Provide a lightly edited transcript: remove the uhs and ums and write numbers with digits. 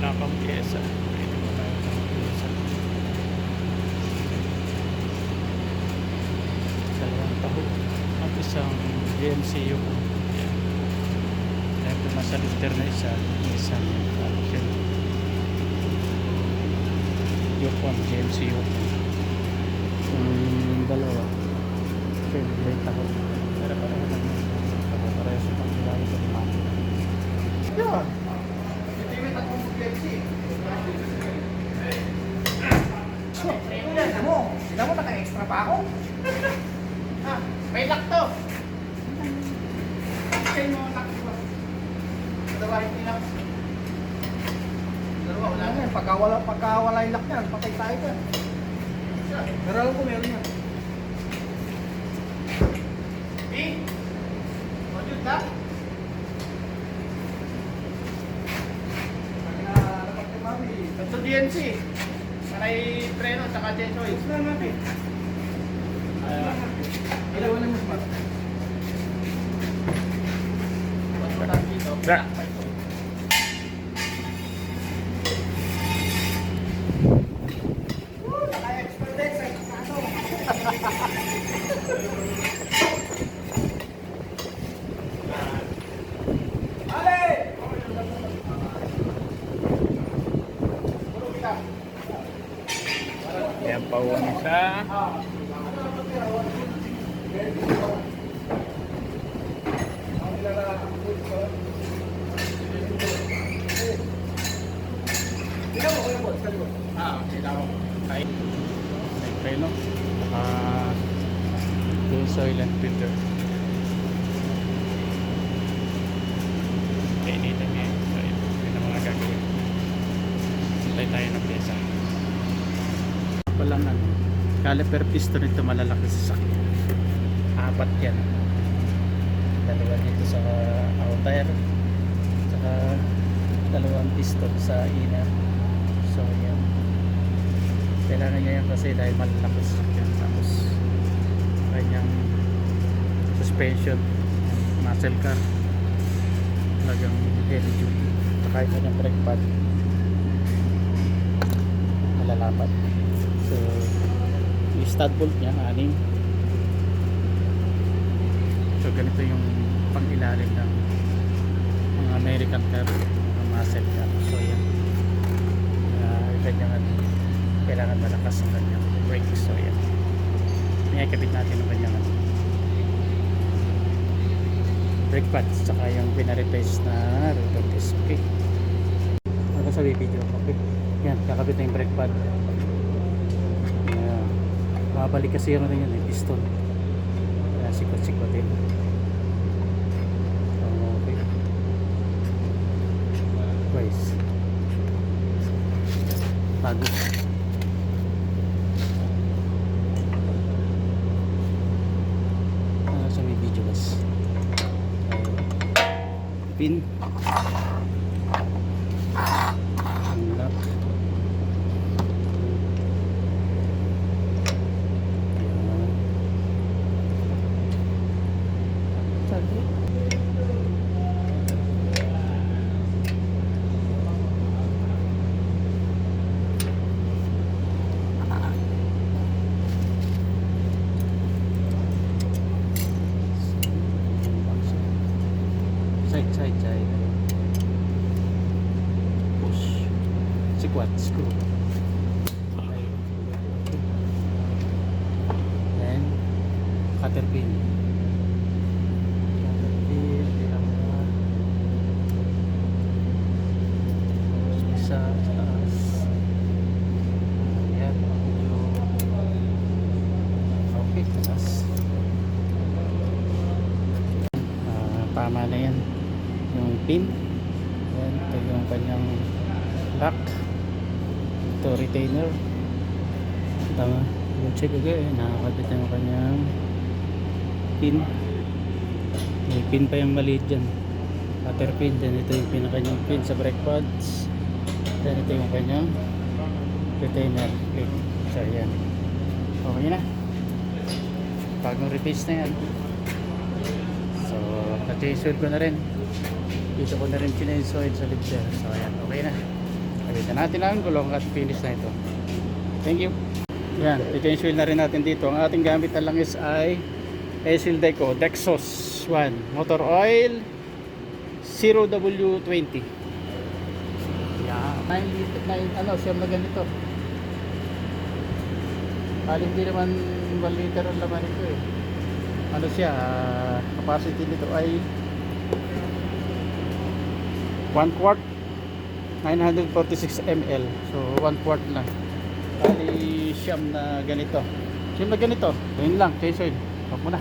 wala pang pyesa. Pwede mo tayo ng pyesa. Dalawang taho at isang GMCU. Yan. Dahil kung nasa liter na isa, isang option. Yung GMCU. Dalawa. Pwede may taho. Pero pareho lang yun. Pareho sa pagkilala sa mga. Yun. Hindi may tatlong mag-flexi. Sila mo naka-extra pa ako? Ah, may lock to. Kaya mo lock ko. Dalawa yung lock. Dalawa, wala na. Pagka wala yung lock yan, patay tayo dyan. Pero alam ko meron yan. Eh? Module ka? Ito DNC. Sanay preno, saka Jensoy. Gusto na natin. Ilawan na mo smart. What's mo tayo dito? Naka-expert din sa kaso. Ayan pa uwan isa. Preno. Yung soil and filter. Kainitan niya. So yun ang mga gagawin. Sintay tayo ng pyesa. Walang ano, caliper piston ito malalaki sa sakyan. 4 yan. Dalawa dito sa outer, saka 2 piston sa inner. So yan, kailangan niya yan kasi dahil malalaki sa sakyan. Tapos kanyang suspension, muscle car, talagang heavy duty. Saka yung kanyang brake pad malalapat. So, yung stud bolt niya, 6. So, ganito yung pang-ilalim ng mga American car, mga muscle car. So, yan. Kailangan malakas ang kanyang brake. So, yan. May ikabit natin ang kanyang brake pads, saka yung pinareplace na rotor disc. Okay. Ano sa video? Okay. Yan, kakabit na yung brake pad. Babalik kasi yung yun, piston. Kaya sikot-sikotin. Okay. Guys. Bago. Sa may video guys. Pin. Lock. Side push squat screw and cutter pin isa sa taas. Ayan, okay, taas. Tama na yan yung pin. Yan, ito yung kanyang lock, ito retainer. Tama, yung check agad nakakabit na yung kanyang pin. May pin pa yung maliit dyan, cutter pin. Then ito yung pinakanyang pin sa brake pads. Then ito yung kanyang retainer clip. So yan, okay na, bagong replace na yan. So at-i-suit ko na rin. Dito ko na rin sinensoid sa lifter. So ayan, okay na. Kabitan natin ang gulong at finish na ito. Thank you. Yan, i-change wheel na rin natin dito. Ang ating gamit na langis ay Esil Deco Dexos 1 motor oil 0W20. Yan, 9 liter, 9 ano, siyam na ganito. Bali hindi naman 1 liter ang laman nito eh. Ano siya, capacity nito ay 1 quart 946 ml. So 1 quart lang. Bali siyam na ganito. Siyam na ganito. Ayun lang, change oil. Huwag mo na.